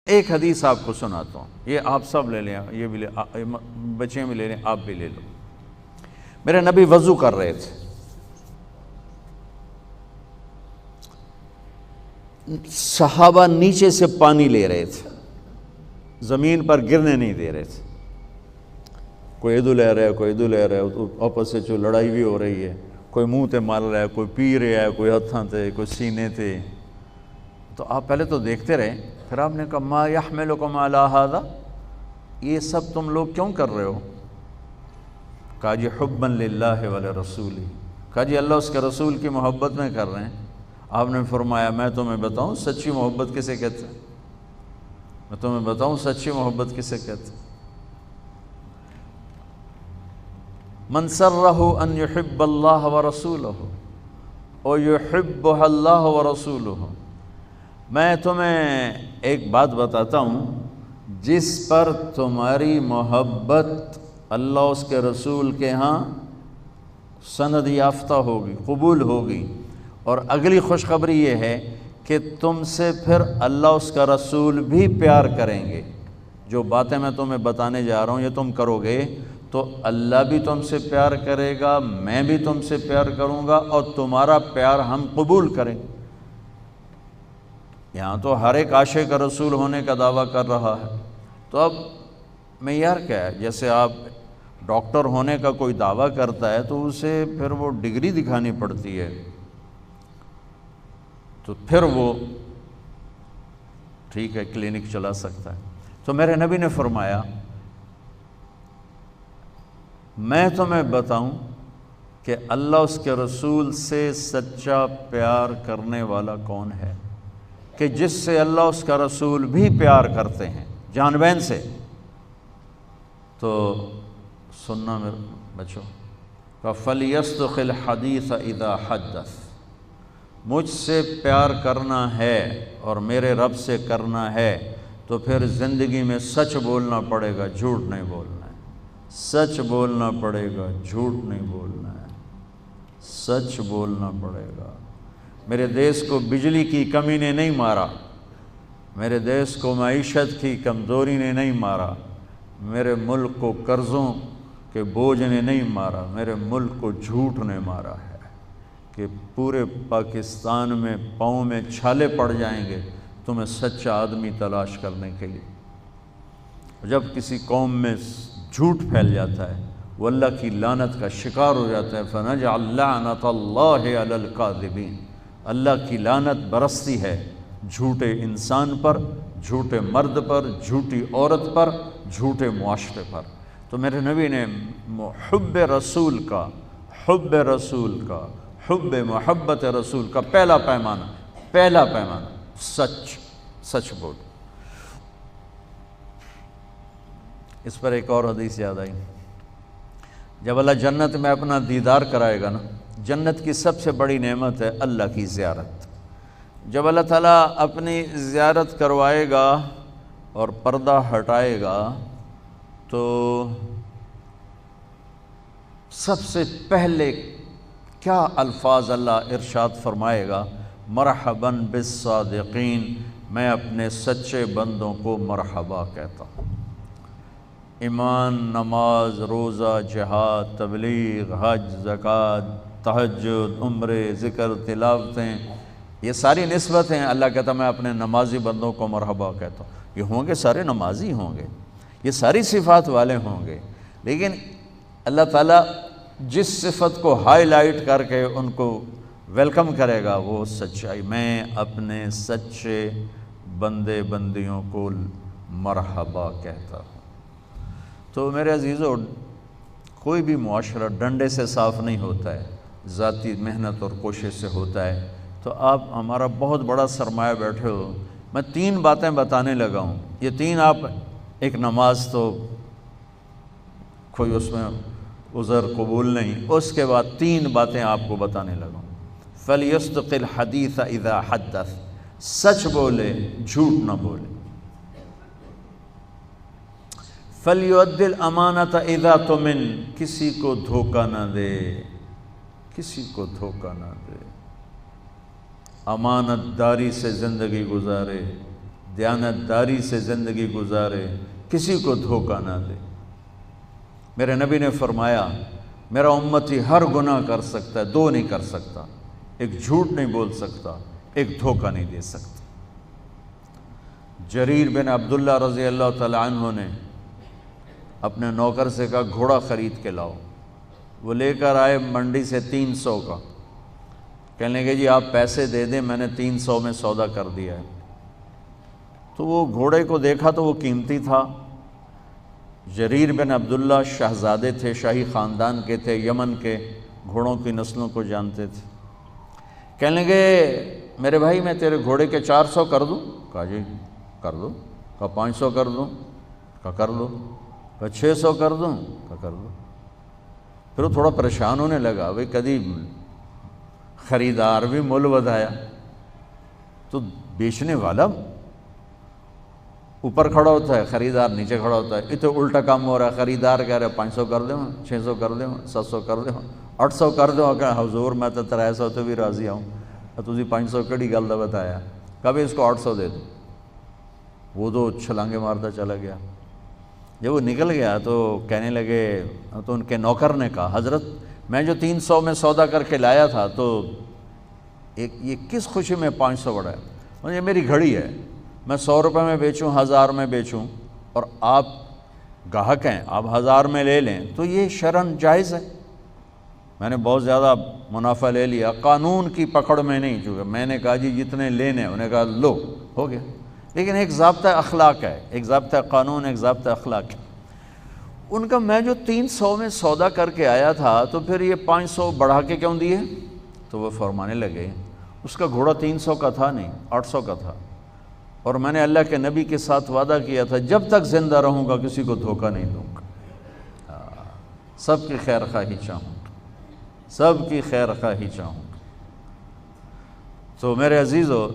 ایک حدیث آپ کو سناتا ہوں، یہ آپ سب لے لیں، یہ بھی بچے بھی لے لیں، آپ بھی لے لو۔ میرے نبی وضو کر رہے تھے، صحابہ نیچے سے پانی لے رہے تھے، زمین پر گرنے نہیں دے رہے تھے۔ کوئی ادھر لے رہا ہے، کوئی ادھر لے رہا ہے، آپس سے جو لڑائی بھی ہو رہی ہے، کوئی منہ تے مار رہا ہے، کوئی پی رہا ہے، کوئی ہتھاں تے، کوئی سینے تے۔ تو آپ پہلے تو دیکھتے رہے، پھر آپ نے کہا ما یحملکم علی ھذا، یہ سب تم لوگ کیوں کر رہے ہو؟ کہا جی حبا للہ ولرسولہ، کہا جی اللہ اس کے رسول کی محبت میں کر رہے ہیں۔ آپ نے فرمایا میں تمہیں بتاؤں سچی محبت کسے کہتے ہیں؟ میں تمہیں بتاؤں سچی محبت کسے کہتے ہیں؟ من سرہ ان یحب اللہ ورسولہ او یحبہ اللہ ورسولہ۔ میں تمہیں ایک بات بتاتا ہوں، جس پر تمہاری محبت اللہ اس کے رسول کے ہاں سند یافتہ ہوگی، قبول ہوگی، اور اگلی خوشخبری یہ ہے کہ تم سے پھر اللہ اس کا رسول بھی پیار کریں گے۔ جو باتیں میں تمہیں بتانے جا رہا ہوں یہ تم کرو گے تو اللہ بھی تم سے پیار کرے گا، میں بھی تم سے پیار کروں گا، اور تمہارا پیار ہم قبول کریں گے۔ یہاں تو ہر ایک عاشق رسول ہونے کا دعویٰ کر رہا ہے، تو اب معیار کیا ہے؟ جیسے آپ ڈاکٹر ہونے کا کوئی دعویٰ کرتا ہے تو اسے پھر وہ ڈگری دکھانی پڑتی ہے، تو پھر وہ ٹھیک ہے کلینک چلا سکتا ہے۔ تو میرے نبی نے فرمایا میں تمہیں بتاؤں کہ اللہ اس کے رسول سے سچا پیار کرنے والا کون ہے، کہ جس سے اللہ اس کا رسول بھی پیار کرتے ہیں جان بین سے۔ تو سننا میرے بچوں، فَلْيَصْدُقِ الْحَدِيثَ إِذَا حَدَّثَ، مجھ سے پیار کرنا ہے اور میرے رب سے کرنا ہے تو پھر زندگی میں سچ بولنا پڑے گا، جھوٹ نہیں بولنا ہے۔ سچ بولنا پڑے گا، جھوٹ نہیں بولنا ہے، سچ بولنا پڑے گا۔ میرے دیس کو بجلی کی کمی نے نہیں مارا، میرے دیس کو معیشت کی کمزوری نے نہیں مارا، میرے ملک کو قرضوں کے بوجھ نے نہیں مارا، میرے ملک کو جھوٹ نے مارا ہے کہ پورے پاکستان میں پاؤں میں چھالے پڑ جائیں گے تمہیں سچا آدمی تلاش کرنے کے لیے۔ جب کسی قوم میں جھوٹ پھیل جاتا ہے وہ اللہ کی لعنت کا شکار ہو جاتا ہے، فَنَجْعَلْ لَعْنَةَ اللَّهِ عَلَى الْكَاذِبِينَ، اللہ کی لعنت برستی ہے جھوٹے انسان پر، جھوٹے مرد پر، جھوٹی عورت پر، جھوٹے معاشرے پر۔ تو میرے نبی نے حب رسول کا، حب رسول کا، حب محبت رسول کا پہلا پیمانہ سچ بول۔ اس پر ایک اور حدیث یاد آئی، جب اللہ جنت میں اپنا دیدار کرائے گا نا، جنت کی سب سے بڑی نعمت ہے اللہ کی زیارت۔ جب اللہ تعالیٰ اپنی زیارت کروائے گا اور پردہ ہٹائے گا تو سب سے پہلے کیا الفاظ اللہ ارشاد فرمائے گا؟ مرحباً بالصادقین، میں اپنے سچے بندوں کو مرحبا کہتا ہوں۔ ایمان، نماز، روزہ، جہاد، تبلیغ، حج، زکوٰۃ، تہجد، عمرے، ذکر، تلاوتیں، یہ ساری نسبتیں اللہ کہتا میں اپنے نمازی بندوں کو مرحبا کہتا ہوں۔ یہ ہوں گے سارے نمازی ہوں گے، یہ ساری صفات والے ہوں گے، لیکن اللہ تعالیٰ جس صفت کو ہائی لائٹ کر کے ان کو ویلکم کرے گا وہ سچائی، میں اپنے سچے بندے بندیوں کو مرحبا کہتا ہوں۔ تو میرے عزیزو، کوئی بھی معاشرہ ڈنڈے سے صاف نہیں ہوتا ہے، ذاتی محنت اور کوشش سے ہوتا ہے۔ تو آپ ہمارا بہت بڑا سرمایہ بیٹھے ہو، میں 3 باتیں بتانے لگا ہوں، یہ 3 آپ، ایک نماز تو کوئی اس میں عذر قبول نہیں، اس کے بعد 3 باتیں آپ کو بتانے لگا ہوں۔ فَلْيَصْدُقِ الْحَدِيثَ إِذَا حَدَّثَ، سچ بولے، جھوٹ نہ بولے۔ فَلْيُؤَدِّ الْأَمَانَةَ إِذَا تُؤْمِنَ، کسی کو دھوکہ نہ دے، کسی کو دھوکہ نہ دے، امانت داری سے زندگی گزارے، دیانتداری سے زندگی گزارے، کسی کو دھوکہ نہ دے۔ میرے نبی نے فرمایا میرا امتی ہر گناہ کر سکتا ہے، دو نہیں کر سکتا، ایک جھوٹ نہیں بول سکتا، ایک دھوکہ نہیں دے سکتا۔ جریر بن عبداللہ رضی اللہ تعالی عنہ نے اپنے نوکر سے کہا گھوڑا خرید کے لاؤ، وہ لے کر آئے منڈی سے 300 کا، کہنے لگے جی آپ پیسے دے دیں، میں نے 300 میں سودا کر دیا ہے۔ تو وہ گھوڑے کو دیکھا تو وہ قیمتی تھا۔ جریر بن عبداللہ شہزادے تھے، شاہی خاندان کے تھے، یمن کے گھوڑوں کی نسلوں کو جانتے تھے۔ کہنے لگے میرے بھائی میں تیرے گھوڑے کے 400 کر دوں؟ کہا جی کر دو۔ کہا 500 کر دوں؟ کہا کر دو۔ کہا 600 کر دوں؟ کہا کر دو۔ پھر وہ تھوڑا پریشان ہونے لگا، بھئی کدی خریدار بھی مول ودایا، تو بیچنے والا اوپر کھڑا ہوتا ہے، خریدار نیچے کھڑا ہوتا ہے، یہ تو الٹا کام ہو رہا ہے۔ خریدار کہہ رہے 500 کر دیں، 600 کر دیں، 700 کر دیں، 800 کر دیں۔ کہ حضور میں تو 300 تو بھی راضی ہوں، تسی 500 کڑی گل دا بتایا۔ کبھی اس کو 800 دے دو۔ وہ تو چھلانگے مارتا چلا گیا۔ جب وہ نکل گیا تو کہنے لگے، تو ان کے نوکر نے کہا حضرت میں جو 300 میں سودا کر کے لایا تھا تو یہ کس خوشی میں 500 بڑھا ہے؟ مجھے میری گھڑی ہے، میں 100 روپے میں بیچوں، 1000 میں بیچوں، اور آپ گاہک ہیں، آپ 1000 میں لے لیں تو یہ شرعاً جائز ہے۔ میں نے بہت زیادہ منافع لے لیا، قانون کی پکڑ میں نہیں چکا۔ میں نے کہا جی جتنے لینے، انہوں نے کہا لو، ہو گیا۔ لیکن ایک ضابطہ اخلاق ہے، ایک ضابطہ قانون، ایک ضابطہ اخلاق ہے۔ ان کا میں جو 300 میں سودا کر کے آیا تھا تو پھر یہ 500 بڑھا کے کیوں دیے؟ تو وہ فرمانے لگے اس کا گھوڑا 300 کا تھا نہیں، 800 کا تھا، اور میں نے اللہ کے نبی کے ساتھ وعدہ کیا تھا جب تک زندہ رہوں گا کسی کو دھوکہ نہیں دوں گا، سب کی خیر خواہی چاہوں گا، سب کی خیر خواہی چاہوں گا۔ تو میرے عزیزو،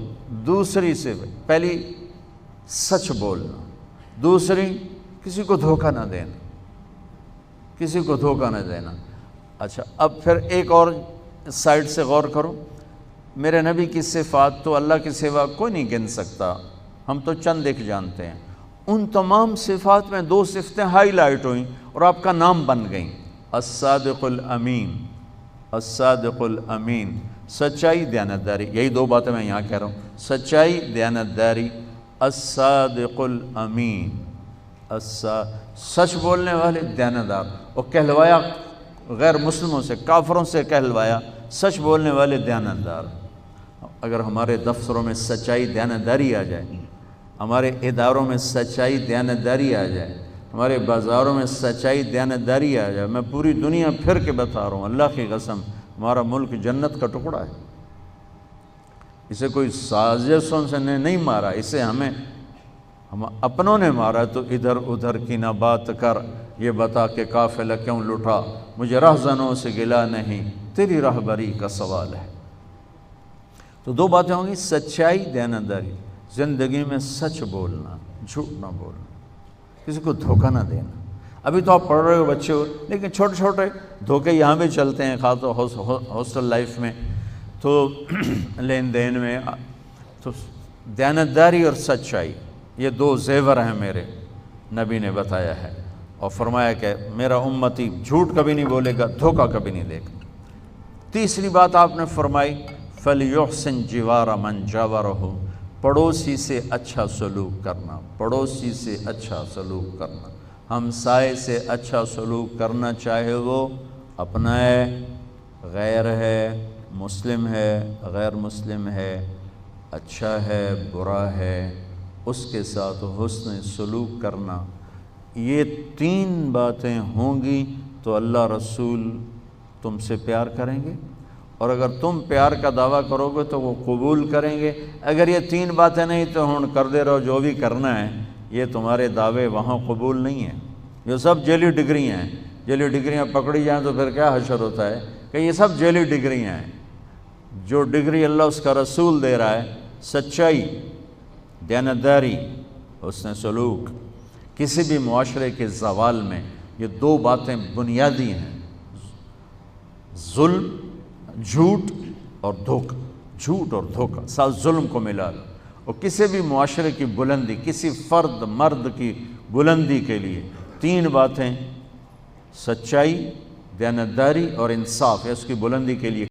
دوسری سے پہلی سچ بولنا، دوسری کسی کو دھوکہ نہ دینا، کسی کو دھوکہ نہ دینا۔ اچھا اب پھر ایک اور سائڈ سے غور کرو، میرے نبی کی صفات تو اللہ کے سوا کوئی نہیں گن سکتا، ہم تو چند ایک جانتے ہیں۔ ان تمام صفات میں 2 صفتیں ہائی لائٹ ہوئیں اور آپ کا نام بن گئیں، الصادق الامین، الصادق الامین، سچائی، دیانتداری۔ یہی 2 باتیں میں یہاں کہہ رہا ہوں، سچائی، دیانتداری، الصادق الامین، سچ بولنے والے، دیانتدار۔ اور کہلوایا غیر مسلموں سے، کافروں سے کہلوایا سچ بولنے والے، دیانتدار۔ اگر ہمارے دفتروں میں سچائی، دیانتداری آ جائے، ہمارے اداروں میں سچائی، دیانتداری آ جائے، ہمارے بازاروں میں سچائی، دیانتداری آ جائے، میں پوری دنیا پھر کے بتا رہا ہوں، اللہ کی قسم ہمارا ملک جنت کا ٹکڑا ہے۔ اسے کوئی سازشوں سے نہیں مارا، اسے ہم اپنوں نے مارا۔ تو ادھر ادھر کی نہ بات کر، یہ بتا کہ قافلہ کیوں لٹا، مجھے رہزنوں سے گلا نہیں، تیری رہبری کا سوال ہے۔ تو 2 باتیں ہوں گی، سچائی، دیانتداری، زندگی میں سچ بولنا، جھوٹ نہ بولنا، کسی کو دھوکہ نہ دینا۔ ابھی تو آپ پڑھ رہے ہو، بچے ہو، لیکن چھوٹے چھوٹے دھوکے یہاں بھی چلتے ہیں، خاص طور ہاسٹل لائف میں، تو لین دین میں۔ تو دیانتداری اور سچائی، یہ 2 زیور ہیں میرے نبی نے بتایا ہے، اور فرمایا کہ میرا امتی جھوٹ کبھی نہیں بولے گا، دھوکہ کبھی نہیں دے گا۔ تیسری بات آپ نے فرمائی، فَلْيُحْسِنْ جِوَارَ مَنْ جَاوَرَهُ، پڑوسی سے اچھا سلوک کرنا، پڑوسی سے اچھا سلوک کرنا، ہمسائے سے اچھا سلوک کرنا، چاہے وہ اپنا ہے، غیر ہے، مسلم ہے، غیر مسلم ہے، اچھا ہے، برا ہے، اس کے ساتھ حسن سلوک کرنا۔ یہ 3 باتیں ہوں گی تو اللہ رسول تم سے پیار کریں گے، اور اگر تم پیار کا دعویٰ کرو گے تو وہ قبول کریں گے۔ اگر یہ 3 باتیں نہیں تو ہن کر دے رہو جو بھی کرنا ہے، یہ تمہارے دعوے وہاں قبول نہیں ہیں۔ یہ سب جعلی ڈگریاں ہیں، جعلی ڈگریاں پکڑی جائیں تو پھر کیا حشر ہوتا ہے کہ یہ سب جعلی ڈگریاں ہیں۔ جو ڈگری اللہ اس کا رسول دے رہا ہے، سچائی، دیانتداری، حسن سلوک، کسی بھی معاشرے کے زوال میں یہ 2 باتیں بنیادی ہیں، ظلم، جھوٹ اور دھوکہ، جھوٹ اور دھوکہ، ساتھ ظلم کو ملا لو۔ اور کسی بھی معاشرے کی بلندی، کسی فرد مرد کی بلندی کے لیے 3 باتیں، سچائی، دیانتداری اور انصاف، ہے اس کی بلندی کے لیے